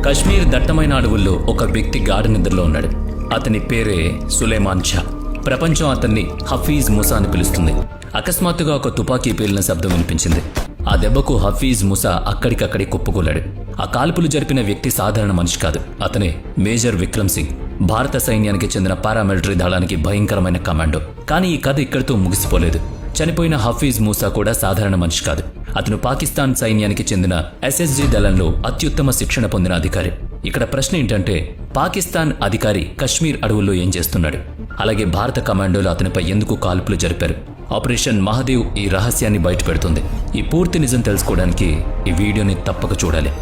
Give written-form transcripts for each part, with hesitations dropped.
కశ్మీర్ దట్టమైన అడవుల్లో ఒక వ్యక్తి గాఢ నిద్రలో ఉన్నాడు. అతని పేరే సులేమాన్ షా. ప్రపంచం అతన్ని హఫీజ్ ముసా అని పిలుస్తుంది. అకస్మాత్తుగా ఒక తుపాకీ పేలిన శబ్దం వినిపించింది. ఆ దెబ్బకు హఫీజ్ ముసా అక్కడికక్కడే కుప్పకూలాడు. ఆ కాల్పులు జరిపిన వ్యక్తి సాధారణ మనిషి కాదు. అతనే మేజర్ విక్రమ్ సింగ్, భారత సైన్యానికి చెందిన పారామిలిటరీ దళానికి భయంకరమైన కమాండో. కానీ ఈ కథ ఇక్కడితో ముగిసిపోలేదు. చనిపోయిన హఫీజ్ మూసా కూడా సాధారణ మనిషి కాదు. అతను పాకిస్తాన్ సైన్యానికి చెందిన ఎస్ఎస్జీ దళంలో అత్యుత్తమ శిక్షణ పొందిన అధికారి. ఇక్కడ ప్రశ్న ఏంటంటే, పాకిస్తాన్ అధికారి కశ్మీర్ అడవుల్లో ఏం చేస్తున్నాడు? అలాగే భారత కమాండోలు అతనిపై ఎందుకు కాల్పులు జరిపారు? ఆపరేషన్ మహాదేవ్ ఈ రహస్యాన్ని బయటపెడుతుంది. ఈ పూర్తి నిజం తెలుసుకోవడానికి ఈ వీడియోని తప్పక చూడాలి.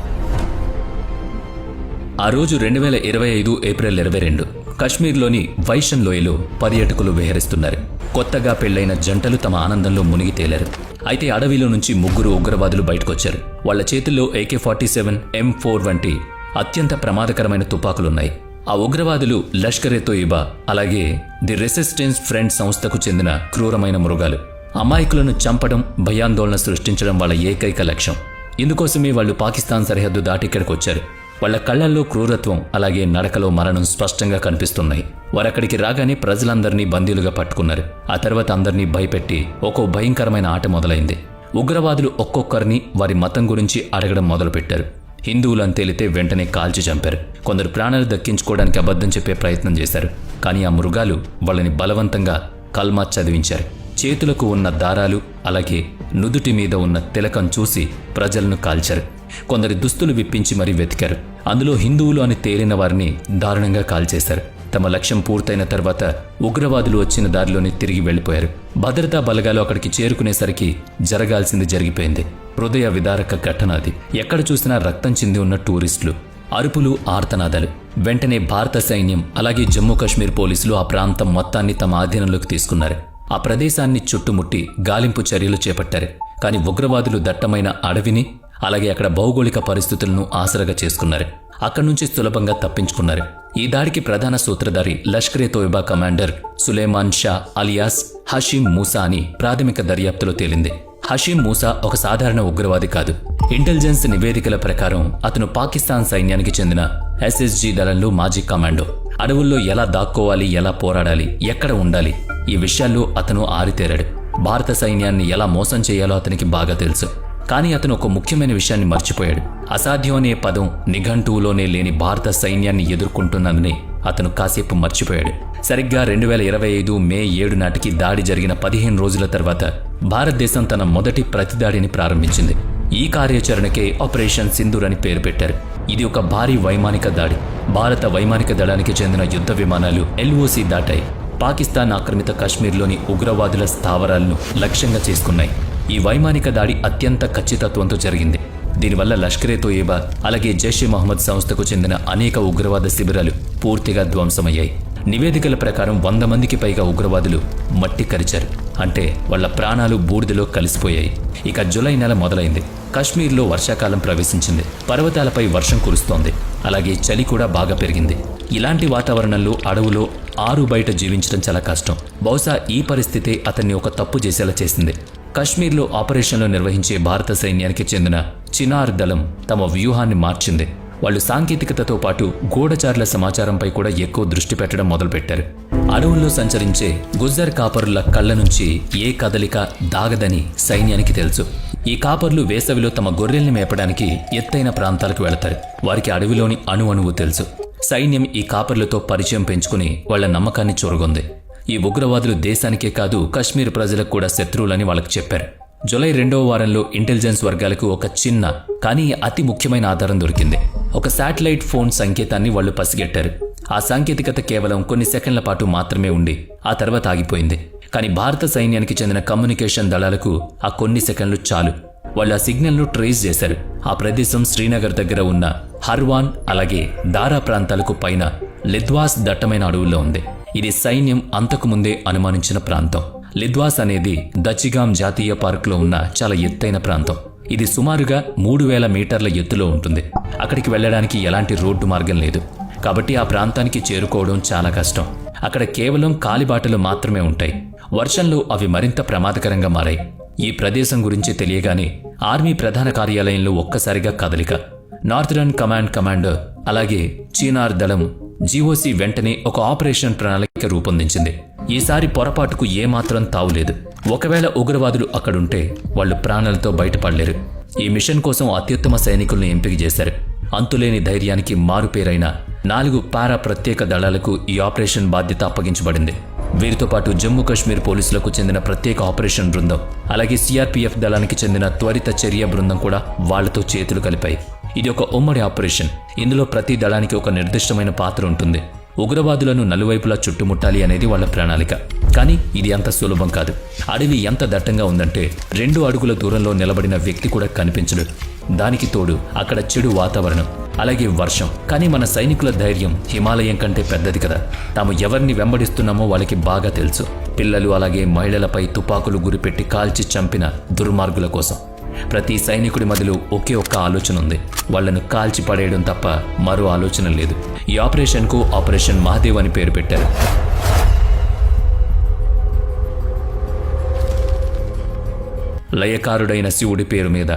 ఆ రోజు 2025 ఏప్రిల్ 22 కశ్మీర్లోని వైషన్ లోయలో పర్యాటకులు విహరిస్తున్నారు. కొత్తగా పెళ్లైన జంటలు తమ ఆనందంలో మునిగి తేలారు. అయితే అడవిలో నుంచి 3 ఉగ్రవాదులు బయటకొచ్చారు. వాళ్ల చేతుల్లో AK-47, M4 వంటి అత్యంత ప్రమాదకరమైన తుపాకులున్నాయి. ఆ ఉగ్రవాదులు లష్కర్-ఎ-తోయిబా అలాగే ది రెసిస్టెన్స్ ఫ్రంట్ సంస్థకు చెందిన క్రూరమైన మృగాలు. అమాయకులను చంపడం, భయాందోళన సృష్టించడం వాళ్ళ ఏకైక లక్ష్యం. ఇందుకోసమే వాళ్ళు పాకిస్తాన్ సరిహద్దు దాటి ఇక్కడికి వచ్చారు. వాళ్ల కళ్లల్లో క్రూరత్వం అలాగే నడకలో మరణం స్పష్టంగా కనిపిస్తున్నాయి. వారక్కడికి రాగానే ప్రజలందరినీ బందీలుగా పట్టుకున్నారు. ఆ తర్వాత అందరినీ భయపెట్టి ఒక్కో భయంకరమైన ఆట మొదలైంది. ఉగ్రవాదులు ఒక్కొక్కరిని వారి మతం గురించి అడగడం మొదలుపెట్టారు. హిందువులను తేలితే వెంటనే కాల్చి చంపారు. కొందరు ప్రాణాలు దక్కించుకోవడానికి అబద్ధం చెప్పే ప్రయత్నం చేశారు. కానీ ఆ మృగాలు వాళ్ళని బలవంతంగా కల్మా చదివించారు. చేతులకు ఉన్న దారాలు అలాగే నుదుటి మీద ఉన్న తిలకం చూసి ప్రజలను కాల్చారు. కొందరి దుస్తులు విప్పించి మరీ వెతికారు. అందులో హిందువులు అని తేలిన వారిని దారుణంగా కాల్చేశారు. తమ లక్ష్యం పూర్తయిన తర్వాత ఉగ్రవాదులు వచ్చిన దారిలోనే తిరిగి వెళ్లిపోయారు. భద్రతా బలగాలు అక్కడికి చేరుకునేసరికి జరగాల్సింది జరిగిపోయింది. హృదయ విదారక ఘటన అది. ఎక్కడ చూసినా రక్తం చింది ఉన్న టూరిస్టులు, అరుపులు, ఆర్తనాదాలు. వెంటనే భారత సైన్యం అలాగే జమ్మూ కాశ్మీర్ పోలీసులు ఆ ప్రాంతం మొత్తాన్ని తమ ఆధీనంలోకి తీసుకున్నారు. ఆ ప్రదేశాన్ని చుట్టుముట్టి గాలింపు చర్యలు చేపట్టారు. కానీ ఉగ్రవాదులు దట్టమైన అడవిని అలాగే అక్కడ భౌగోళిక పరిస్థితులను ఆసరగా చేసుకున్నారు. అక్కడి నుంచి సులభంగా తప్పించుకున్నారు. ఈ దాడికి ప్రధాన సూత్రధారి లష్కర్-ఎ-తోయిబా కమాండర్ సులేమాన్ షా అలియాస్ హషీం మూసా అని ప్రాథమిక దర్యాప్తులో తేలింది. హషీం మూసా ఒక సాధారణ ఉగ్రవాది కాదు. ఇంటెలిజెన్స్ నివేదికల ప్రకారం అతను పాకిస్తాన్ సైన్యానికి చెందిన ఎస్ఎస్జీ దళంలో మాజీ కమాండో. అడవుల్లో ఎలా దాక్కోవాలి, ఎలా పోరాడాలి, ఎక్కడ ఉండాలి, ఈ విషయాల్లో అతను ఆరితేరాడు. భారత సైన్యాన్ని ఎలా మోసం చేయాలో అతనికి బాగా తెలుసు. కానీ అతను ఒక ముఖ్యమైన విషయాన్ని మర్చిపోయాడు. అసాధ్యం అనే పదం నిఘంటువులోనే లేని భారత సైన్యాన్ని ఎదుర్కొంటున్నదని అతను కాసేపు మర్చిపోయాడు. సరిగ్గా 2025 మే 7 నాటికి దాడి జరిగిన 15 రోజుల తర్వాత భారతదేశం తన మొదటి ప్రతిదాడిని ప్రారంభించింది. ఈ కార్యాచరణకే ఆపరేషన్ సింధూర్ అని పేరు పెట్టారు. ఇది ఒక భారీ వైమానిక దాడి. భారత వైమానిక దళానికి చెందిన యుద్ధ విమానాలు LOC దాటాయి. పాకిస్తాన్ ఆక్రమిత కశ్మీర్లోని ఉగ్రవాదుల స్థావరాలను లక్ష్యంగా చేసుకున్నాయి. ఈ వైమానిక దాడి అత్యంత ఖచ్చితత్వంతో జరిగింది. దీనివల్ల లష్కర్-ఎ-తోయిబా అలాగే జైష్-ఎ-మొహమ్మద్ సంస్థకు చెందిన అనేక ఉగ్రవాద శిబిరాలు పూర్తిగా ధ్వంసమయ్యాయి. నివేదికల ప్రకారం 100 మందికి పైగా ఉగ్రవాదులు మట్టి కరిచారు. అంటే వాళ్ల ప్రాణాలు బూడిదలో కలిసిపోయాయి. ఇక జులై నెల మొదలైంది. కశ్మీర్లో వర్షాకాలం ప్రవేశించింది. పర్వతాలపై వర్షం కురుస్తోంది. అలాగే చలి కూడా బాగా పెరిగింది. ఇలాంటి వాతావరణంలో అడవులో ఆరు బయట జీవించడం చాలా కష్టం. బహుశా ఈ పరిస్థితే అతన్ని ఒక తప్పు చేసేలా చేసింది. కశ్మీర్లో ఆపరేషన్లు నిర్వహించే భారత సైన్యానికి చెందిన చినార్ దళం తమ వ్యూహాన్ని మార్చింది. వాళ్ళు సాంకేతికతతో పాటు గూఢచారుల సమాచారంపై కూడా ఎక్కువ దృష్టి పెట్టడం మొదలుపెట్టారు. అడవుల్లో సంచరించే గుజ్జర్ కాపరుల కళ్ల నుంచి ఏ కదలిక దాగదని సైన్యానికి తెలుసు. ఈ కాపర్లు వేసవిలో తమ గొర్రెల్ని మేపడానికి ఎత్తైన ప్రాంతాలకు వెళతారు. వారికి అడవిలోని అణువణువు తెలుసు. సైన్యం ఈ కాపర్లతో పరిచయం పెంచుకుని వాళ్ల నమ్మకాన్ని చూరగొంది. ఈ ఉగ్రవాదులు దేశానికే కాదు కశ్మీర్ ప్రజలకు కూడా శత్రువులని వాళ్ళకి చెప్పారు. జులై 2వ వారంలో ఇంటెలిజెన్స్ వర్గాలకు ఒక చిన్న కానీ అతి ముఖ్యమైన ఆధారం దొరికింది. ఒక శాటిలైట్ ఫోన్ సంకేతాన్ని వాళ్లు పసిగట్టారు. ఆ సాంకేతికత కేవలం కొన్ని సెకండ్ల పాటు మాత్రమే ఉండి ఆ తర్వాత ఆగిపోయింది. కానీ భారత సైన్యానికి చెందిన కమ్యూనికేషన్ దళాలకు ఆ కొన్ని సెకండ్లు చాలు. వాళ్ళు ఆ సిగ్నల్ను ట్రేస్ చేశారు. ఆ ప్రదేశం శ్రీనగర్ దగ్గర ఉన్న హర్వాన్ అలాగే దారా ప్రాంతాలకు పైన లిద్వాస్ దట్టమైన అడవుల్లో ఉంది. ఇది సైన్యం అంతకుముందే అనుమానించిన ప్రాంతం. లిద్వాస్ అనేది దచిగాం జాతీయ పార్కులో ఉన్న చాలా ఎత్తైన ప్రాంతం. ఇది సుమారుగా 3000 మీటర్ల ఎత్తులో ఉంటుంది. అక్కడికి వెళ్లడానికి ఎలాంటి రోడ్డు మార్గం లేదు. కాబట్టి ఆ ప్రాంతానికి చేరుకోవడం చాలా కష్టం. అక్కడ కేవలం కాలిబాటలు మాత్రమే ఉంటాయి. వర్షంలో అవి మరింత ప్రమాదకరంగా మారాయి. ఈ ప్రదేశం గురించి తెలియగానే ఆర్మీ ప్రధాన కార్యాలయంలో ఒక్కసారిగా కదలిక. నార్థరన్ కమాండ్ కమాండర్ అలాగే చీనార్ దళం జీఓసీ వెంటనే ఒక ఆపరేషన్ ప్రణాళిక రూపొందించింది. ఈసారి పొరపాటుకు ఏమాత్రం తావులేదు. ఒకవేళ ఉగ్రవాదులు అక్కడుంటే వాళ్ళు ప్రాణాలతో బయటపడలేరు. ఈ మిషన్ కోసం అత్యుత్తమ సైనికుల్ని ఎంపిక చేశారు. అంతులేని ధైర్యానికి మారుపేరైన 4 పారా ప్రత్యేక దళాలకు ఈ ఆపరేషన్ బాధ్యత అప్పగించబడింది. వీరితో పాటు జమ్మూ కాశ్మీర్ పోలీసులకు చెందిన ప్రత్యేక ఆపరేషన్ బృందం, అలాగే సిఆర్పీఎఫ్ దళానికి చెందిన త్వరిత చర్య బృందం కూడా వాళ్లతో చేతులు కలిపాయి. ఇది ఒక ఉమ్మడి ఆపరేషన్. ఇందులో ప్రతి దళానికి ఒక నిర్దిష్టమైన పాత్ర ఉంటుంది. ఉగ్రవాదులను నలువైపులా చుట్టుముట్టాలి అనేది వాళ్ల ప్రణాళిక. కానీ ఇది అంత సులభం కాదు. అడవి ఎంత దట్టంగా ఉందంటే 2 అడుగుల దూరంలో నిలబడిన వ్యక్తి కూడా కనిపించడు. దానికి తోడు అక్కడ చెడు వాతావరణం, అలాగే వర్షం. కానీ మన సైనికుల ధైర్యం హిమాలయం కంటే పెద్దది కదా. తాము ఎవరిని వెంబడిస్తున్నామో వాళ్ళకి బాగా తెలుసు. పిల్లలు అలాగే మహిళలపై తుపాకులు గురిపెట్టి కాల్చి చంపిన దుర్మార్గుల కోసం ప్రతి సైనికుడి మదిలో ఒకే ఒక్క ఆలోచన ఉంది: వాళ్లను కాల్చి పడేయడం తప్ప మరో ఆలోచన లేదు. ఈ ఆపరేషన్కు ఆపరేషన్ మహాదేవ్ అని పేరు పెట్టారు. లయకారుడైన శివుడి పేరు మీద,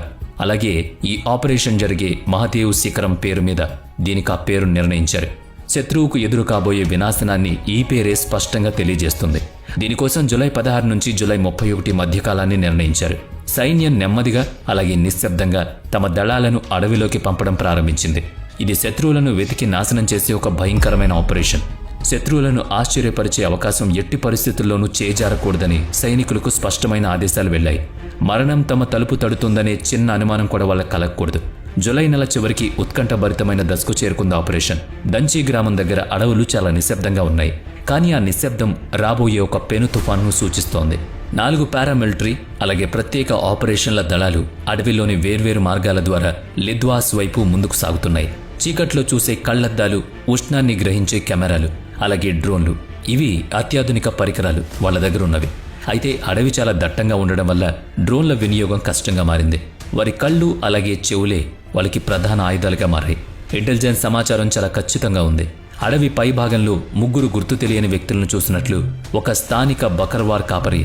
అలాగే ఈ ఆపరేషన్ జరిగే మహాదేవ్ శిఖరం పేరు మీద దీనికి ఆ పేరు నిర్ణయించారు. శత్రువుకు ఎదురు కాబోయే వినాశనాన్ని ఈ పేరే స్పష్టంగా తెలియజేస్తుంది. దీనికోసం జూలై 16 నుంచి జూలై 31 మధ్యకాలాన్ని నిర్ణయించారు. సైన్యం నెమ్మదిగా అలాగే నిశ్శబ్దంగా తమ దళాలను అడవిలోకి పంపడం ప్రారంభించింది. ఇది శత్రువులను వెతికి నాశనం చేసే ఒక భయంకరమైన ఆపరేషన్. శత్రువులను ఆశ్చర్యపరిచే అవకాశం ఎట్టి పరిస్థితుల్లోనూ చేజారకూడదని సైనికులకు స్పష్టమైన ఆదేశాలు వెళ్లాయి. మరణం తమ తలుపు తడుతుందనే చిన్న అనుమానం కూడా వాళ్ళకు కలగకూడదు. జూలై నెల చివరికి ఉత్కంఠభరితమైన దశకు చేరుకుంది ఆపరేషన్. దంచి గ్రామం దగ్గర అడవులు చాలా నిశ్శబ్దంగా ఉన్నాయి. కానీ ఆ నిశ్శబ్దం రాబోయే ఒక పెను తుఫాన్ను సూచిస్తోంది. 4 పారామిలిటరీ అలాగే ప్రత్యేక ఆపరేషన్ల దళాలు అడవిలోని వేర్వేరు మార్గాల ద్వారా లిద్వాస్ వైపు ముందుకు సాగుతున్నాయి. చీకట్లో చూసే కళ్లద్దాలు, ఉష్ణాన్ని గ్రహించే కెమెరాలు, అలాగే డ్రోన్లు, ఇవి అత్యాధునిక పరికరాలు వాళ్ళ దగ్గర ఉన్నవి. అయితే అడవి చాలా దట్టంగా ఉండడం వల్ల డ్రోన్ల వినియోగం కష్టంగా మారింది. వారి కళ్ళు అలాగే చెవులే వాళ్ళకి ప్రధాన ఆయుధాలుగా మారాయి. ఇంటెలిజెన్స్ సమాచారం చాలా ఖచ్చితంగా ఉంది. అడవి పై భాగంలో 3 గుర్తు తెలియని వ్యక్తులను చూసినట్లు ఒక స్థానిక బకర్వార్ కాపరి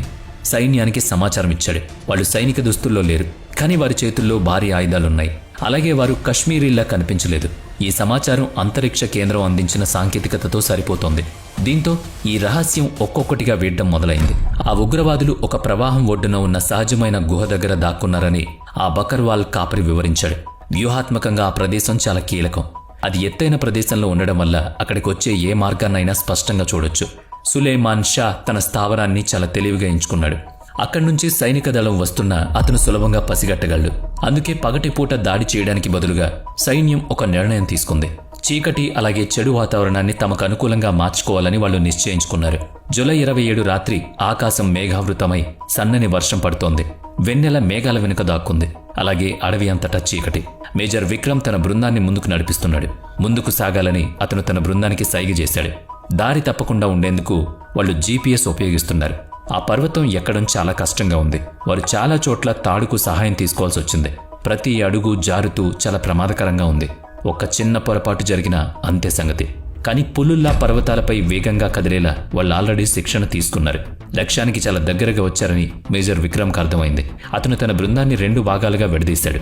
సైన్యానికి సమాచారం ఇచ్చాడు. వాళ్ళు సైనిక దుస్తుల్లో లేరు, కానీ వారి చేతుల్లో భారీ ఆయుధాలున్నాయి. అలాగే వారు కశ్మీరీలా కనిపించలేదు. ఈ సమాచారం అంతరిక్ష కేంద్రం అందించిన సాంకేతికతతో సరిపోతోంది. దీంతో ఈ రహస్యం ఒక్కొక్కటిగా వీడడం మొదలైంది. ఆ ఉగ్రవాదులు ఒక ప్రవాహం ఒడ్డున ఉన్న సహజమైన గుహ దగ్గర దాక్కున్నారని ఆ బకర్వాల్ కాపరి వివరించాడు. వ్యూహాత్మకంగా ఆ ప్రదేశం చాలా కీలకం. అది ఎత్తైన ప్రదేశంలో ఉండడం వల్ల అక్కడికి వచ్చే ఏ మార్గాన్నైనా స్పష్టంగా చూడొచ్చు. సులేమాన్ షా తన స్థావరాన్ని చాలా తెలివిగా ఎంచుకున్నాడు. అక్కడి నుంచి సైనిక దళం వస్తున్నా అతను సులభంగా పసిగట్టగలడు. అందుకే పగటిపూట దాడి చేయడానికి బదులుగా సైన్యం ఒక నిర్ణయం తీసుకుంది. చీకటి అలాగే చెడు వాతావరణాన్ని తమకు అనుకూలంగా మార్చుకోవాలని వాళ్ళు నిశ్చయించుకున్నారు. జూలై 27 రాత్రి ఆకాశం మేఘావృతమై సన్నని వర్షం పడుతోంది. వెన్నెల మేఘాల వెనుక దాక్కుంది. అలాగే అడవి అంతటా చీకటి. మేజర్ విక్రమ్ తన బృందాన్ని ముందుకు నడిపిస్తున్నాడు. ముందుకు సాగాలని అతను తన బృందానికి సైగ చేశాడు. దారి తప్పకుండా ఉండేందుకు వాళ్ళు జీపీఎస్ ఉపయోగిస్తున్నారు. ఆ పర్వతం ఎక్కడం చాలా కష్టంగా ఉంది. వారు చాలా చోట్ల తాడుకు సహాయం తీసుకోవాల్సి వచ్చింది. ప్రతి అడుగు జారుతూ చాలా ప్రమాదకరంగా ఉంది. ఒక్క చిన్న పొరపాటు జరిగినా అంతే సంగతి. కానీ పులుల్లా పర్వతాలపై వేగంగా కదిలేలా వాళ్ళు ఆల్రెడీ శిక్షణ తీసుకున్నారు. లక్ష్యానికి చాలా దగ్గరగా వచ్చారని మేజర్ విక్రమ్కి అర్థమైంది. అతను తన బృందాన్ని 2 భాగాలుగా విడదీశాడు.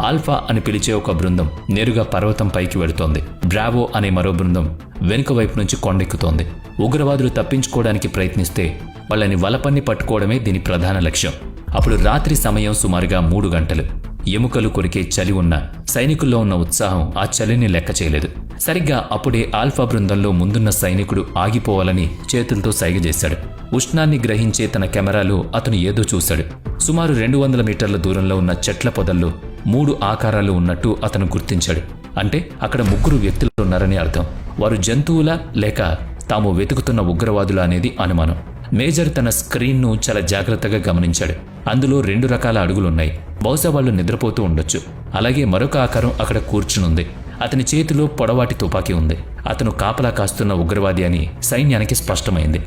ఆల్ఫా అని పిలిచే ఒక బృందం నేరుగా పర్వతం పైకి వెళుతోంది. బ్రావో అనే మరో బృందం వెనుక వైపు నుంచి కొండెక్కుతోంది. ఉగ్రవాదులు తప్పించుకోవడానికి ప్రయత్నిస్తే వాళ్ళని వలపన్ని పట్టుకోవడమే దీని ప్రధాన లక్ష్యం. అప్పుడు రాత్రి సమయం సుమారుగా 3 గంటలు. ఎముకలు కొరికే చలి ఉన్న సైనికుల్లో ఉన్న ఉత్సాహం ఆ చలిని లెక్క చేయలేదు. సరిగ్గా అప్పుడే ఆల్ఫా బృందంలో ముందున్న సైనికుడు ఆగిపోవాలని చేతులతో సైగ చేశాడు. ఉష్ణాన్ని గ్రహించే తన కెమెరాలో అతను ఏదో చూశాడు. సుమారు 200 మీటర్ల దూరంలో ఉన్న చెట్ల పొదల్లో 3 ఆకారాలు ఉన్నట్టు అతను గుర్తించాడు. అంటే అక్కడ 3 వ్యక్తులు ఉన్నారని అర్థం. వారు జంతువులా లేక తాము వెతుకుతున్న ఉగ్రవాదులా అనేది అనుమానం. మేజర్ తన స్క్రీన్ను చాలా జాగ్రత్తగా గమనించాడు. అందులో 2 రకాల అడుగులున్నాయి. బహుశా వాళ్ళు నిద్రపోతూ ఉండొచ్చు. అలాగే మరొక ఆకారం అక్కడ కూర్చునుంది. అతని చేతిలో పొడవాటి తుపాకీ ఉంది. అతను కాపలా కాస్తున్న ఉగ్రవాది అని సైన్యానికి స్పష్టమైంది.